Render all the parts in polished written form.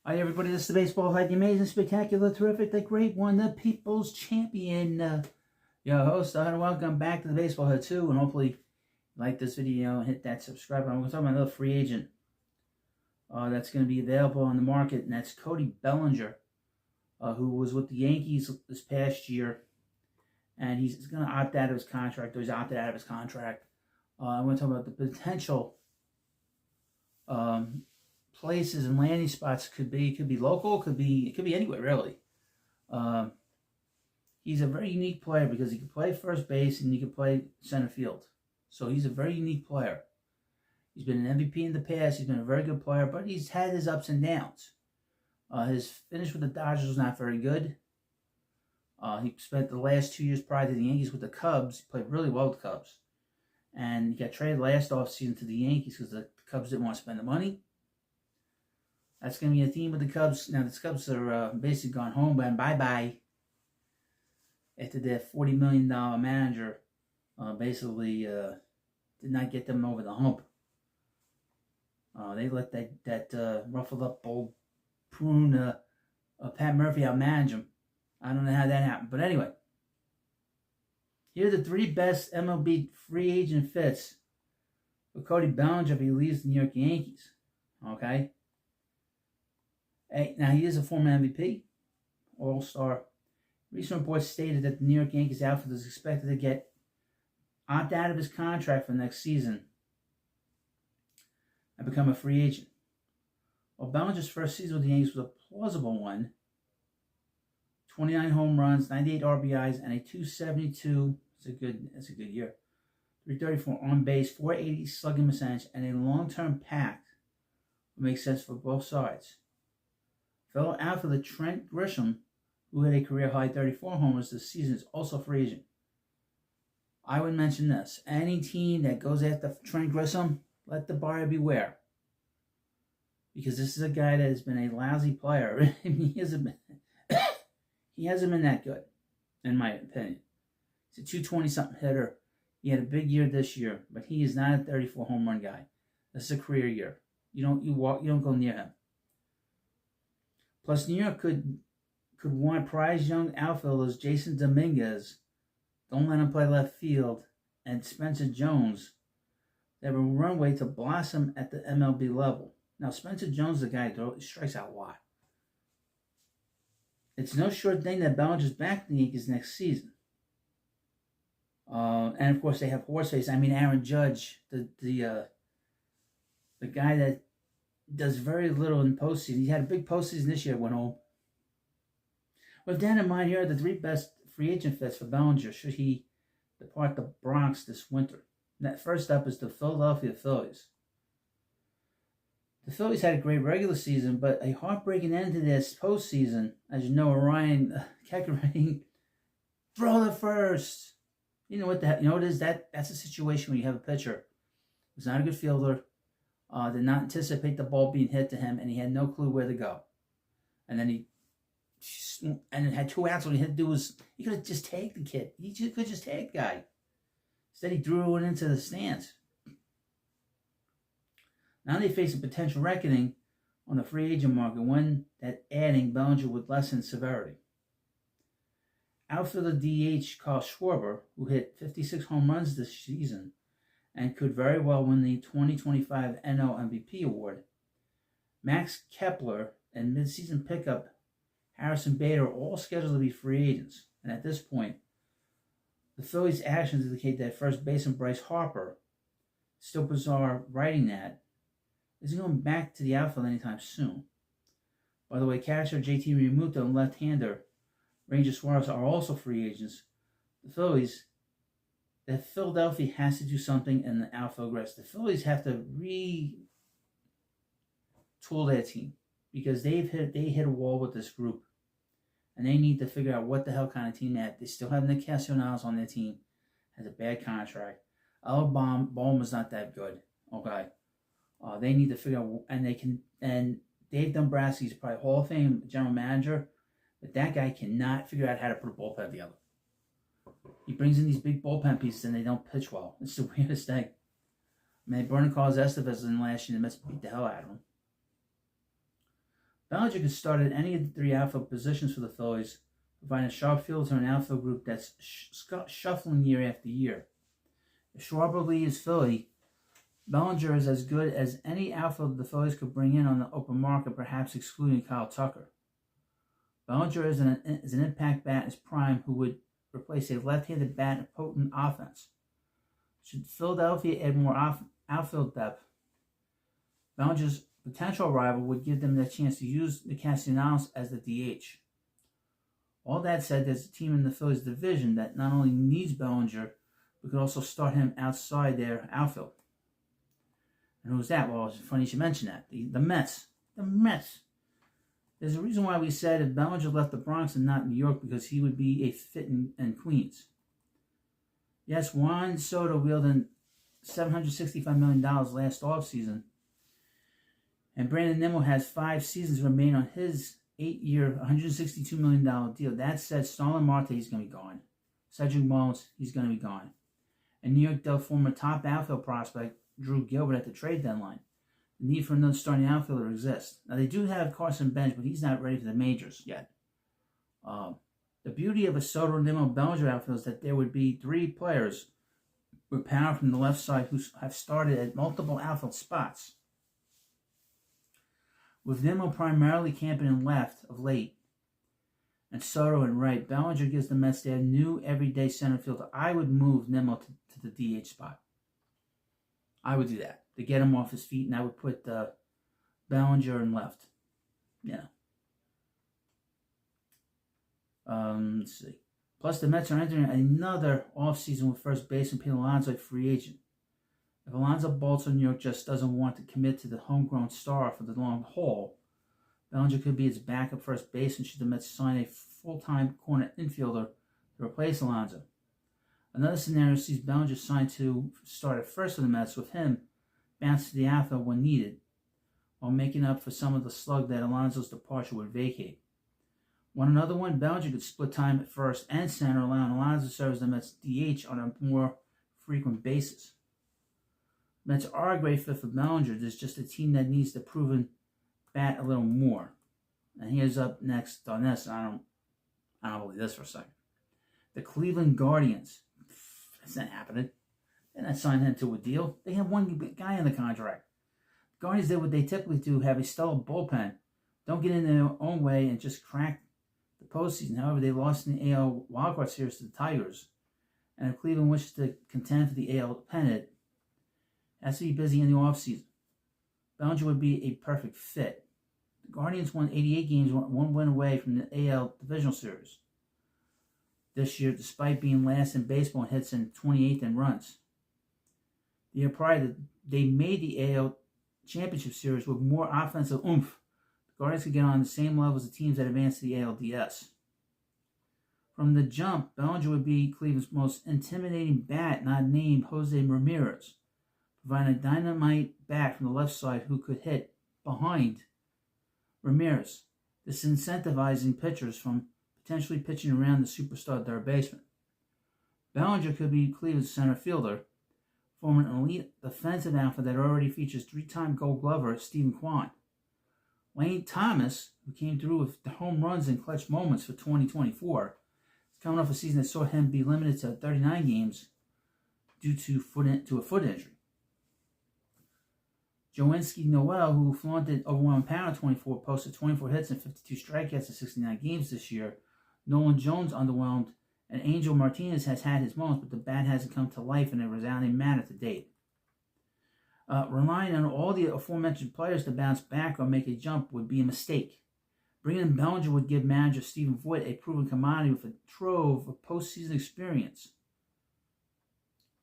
Hi everybody, this is the Baseball Hype, the amazing, spectacular, terrific, the great one, the people's champion, your host. Welcome back to the Baseball Hype 2, and hopefully you like this video and hit that subscribe button. We're going to talk about another free agent that's going to be available on the market, and that's Cody Bellinger, who was with the Yankees this past year, and he's going to opt out of his contract, or he's opted out of his contract. I'm going to talk about the potential places and landing spots. Could be local, it could be anywhere really. He's a very unique player because he can play first base and he can play center field. So he's a very unique player. He's been an MVP in the past. He's been a very good player, but he's had his ups and downs. His finish with the Dodgers was not very good. He spent the last 2 years prior to the Yankees with the Cubs. He played really well with the Cubs. And he got traded last offseason to the Yankees because the Cubs didn't want to spend the money. That's going to be a theme with the Cubs. Now, the Cubs are basically gone home and bye-bye after their $40 million manager basically did not get them over the hump. They let that ruffled-up old prune Pat Murphy outmanage him. I don't know how that happened. But anyway, here are the three best MLB free agent fits for Cody Bellinger if he leaves the New York Yankees. Okay? Hey, now, he is a former MVP, All-Star. Recent reports stated that the New York Yankees outfield is expected to opt out of his contract for next season and become a free agent. While Bellinger's first season with the Yankees was a plausible one, 29 home runs, 98 RBIs, and a 272. That's a good year. 334 on base, 480 slugging percentage, and a long-term pact would make sense for both sides. Fellow outfielder Trent Grisham, who had a career-high 34 homers this season, is also a free agent. I would mention this. Any team that goes after Trent Grisham, let the buyer beware. Because this is a guy that has been a lousy player. he hasn't been that good, in my opinion. He's a 220-something hitter. He had a big year this year, but he is not a 34 home run guy. This is a career year. You don't go near him. Plus, New York could want prize young outfielders Jason Dominguez, don't let him play left field, and Spencer Jones that have a runway to blossom at the MLB level. Now, Spencer Jones is a guy who strikes out a lot. It's no short thing that Bellinger's back in the Yankees next season. And, of course, they have horseface. Aaron Judge, the guy that does very little in postseason. He had a big postseason this year, went home. With that in mind, here are the three best free agent fits for Bellinger should he depart the Bronx this winter. That first up is the Philadelphia Phillies. The Phillies had a great regular season, but a heartbreaking end to this postseason. As you know, Ryan Kekkery, throw the first. You know what it is? That's a situation where you have a pitcher who's not a good fielder, did not anticipate the ball being hit to him, and he had no clue where to go. And then it had 2 outs. What he had to do was he could have just tagged the kid. He could just tag the guy. Instead, he threw it into the stands. Now they face a potential reckoning on the free agent market, one that adding Bellinger would lessen severity. Outfielder DH Carl Schwarber, who hit 56 home runs this season and could very well win the 2025 NL MVP award. Max Kepler and midseason pickup Harrison Bader are all scheduled to be free agents. And at this point, the Phillies' actions indicate that first baseman Bryce Harper, still bizarre writing that, isn't going back to the outfield anytime soon. By the way, catcher JT Realmuto and left-hander Ranger Suarez are also free agents. Philadelphia has to do something in the outfield rest. The Phillies have to retool their team because they hit a wall with this group, and they need to figure out what the hell kind of team they have. They still have Nick Castellanos on their team, has a bad contract. Ballmer's not that good. Okay, they need to figure out, and Dave Dombrowski is probably Hall of Fame general manager, but that guy cannot figure out how to put a bullpen together. He brings in these big bullpen pieces and they don't pitch well. It's the weirdest thing. They burned Carlos Estevez in last year and the Mets beat the hell out of him. Bellinger could start at any of the three outfield positions for the Phillies, providing a sharp field to an outfield group that's shuffling year after year. If Schwarber leaves Philly, Bellinger is as good as any outfielder the Phillies could bring in on the open market, perhaps excluding Kyle Tucker. Bellinger is an impact bat in his prime who would replace a left-handed bat in a potent offense. Should Philadelphia add more outfield depth, Bellinger's potential rival would give them the chance to use the Castellanos as the DH. All that said, there's a team in the Phillies division that not only needs Bellinger, but could also start him outside their outfield. And who's that? Well, it's funny you should mention that. The Mets. The Mets. There's a reason why we said if Bellinger left the Bronx and not New York, because he would be a fit in Queens. Yes, Juan Soto wheeled in $765 million last offseason. And Brandon Nimmo has 5 seasons remaining on his 8-year, $162 million deal. That said, Starlin Marte is going to be gone. Cedric Mullins, he's going to be gone. And New York dealt former top outfield prospect Drew Gilbert at the trade deadline. The need for another starting outfielder exists. Now, they do have Carson Bench, but he's not ready for the majors yet. The beauty of a Soto, Nimmo, Bellinger outfield is that there would be 3 players with power from the left side who have started at multiple outfield spots. With Nimmo primarily camping in left of late, and Soto in right, Bellinger gives the Mets their new everyday center fielder. I would move Nimmo to the DH spot. I would do that to get him off his feet, and I would put Bellinger in left. Yeah. Let's see. Plus, the Mets are entering another offseason with first baseman Pete Alonso, a free agent. If Alonso bolts on New York just doesn't want to commit to the homegrown star for the long haul, Bellinger could be his backup first baseman should the Mets sign a full-time corner infielder to replace Alonso. Another scenario sees Bellinger signed to start at first for the Mets, with him bounce to the outfield when needed, while making up for some of the slug that Alonso's departure would vacate. Want another one? Bellinger could split time at first and center, allowing Alonso to serve as the Mets DH on a more frequent basis. Mets are a great fit for Bellinger. There's just a team that needs to proven bat a little more. And here's up next on this. I don't believe this for a second. The Cleveland Guardians. That's not happening. They're not signing him to a deal. They have one guy in the contract. The Guardians did what they typically do, have a stellar bullpen. Don't get in their own way and just crack the postseason. However, they lost in the AL wildcard series to the Tigers. And if Cleveland wishes to contend for the AL pennant, has to be busy in the offseason. Bellinger would be a perfect fit. The Guardians won 88 games, one win away from the AL Divisional Series this year, despite being last in baseball in hits and 28th in runs. The year prior, they made the AL Championship Series with more offensive oomph. The Guardians could get on the same level as the teams that advanced to the ALDS. From the jump, Bellinger would be Cleveland's most intimidating bat, not named Jose Ramirez, providing a dynamite bat from the left side who could hit behind Ramirez, disincentivizing pitchers from potentially pitching around the superstar third baseman. Bellinger could be Cleveland's center fielder, forming an elite defensive outfit that already features 3-time Gold Glover Stephen Kwan. Lane Thomas, who came through with the home runs and clutch moments for 2024, is coming off a season that saw him be limited to 39 games due to a foot injury. Joinski Noel, who flaunted overwhelming power in 24, posted 24 hits and 52 strikeouts in 69 games this year. Nolan Jones underwhelmed, and Angel Martinez has had his moments, but the bat hasn't come to life in a resounding manner to date. Relying on all the aforementioned players to bounce back or make a jump would be a mistake. Bringing in Bellinger would give manager Stephen Voigt a proven commodity with a trove of postseason experience.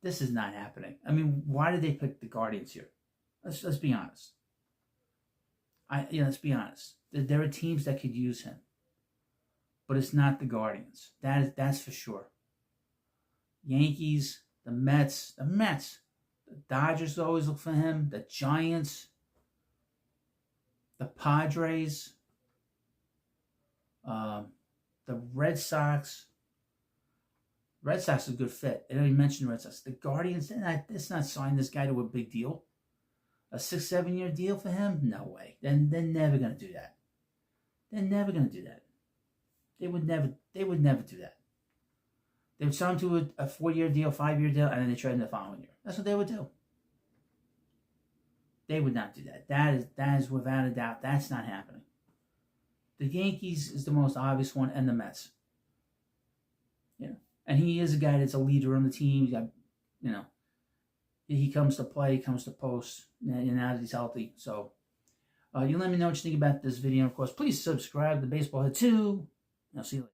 This is not happening. I mean, why did they pick the Guardians here? Let's be honest. Let's be honest. There are teams that could use him, but it's not the Guardians. That's for sure. Yankees, the Mets, the Dodgers always look for him. The Giants, the Padres, the Red Sox. Red Sox is a good fit. I already mentioned the Red Sox. The Guardians, it's not signing this guy to a big deal. A 6-7 year deal for him? No way. They're never going to do that. They're never going to do that. They would never do that. They would sign to a 4-year deal, 5-year deal, and then they trade him the following year. That's what they would do. They would not do that. That is without a doubt, that's not happening. The Yankees is the most obvious one, and the Mets. Yeah. And he is a guy that's a leader on the team. He's got, he comes to play, he comes to post, and now that he's healthy. So, you let me know what you think about this video. Of course, please subscribe to Baseball Head 2. I'll see you later.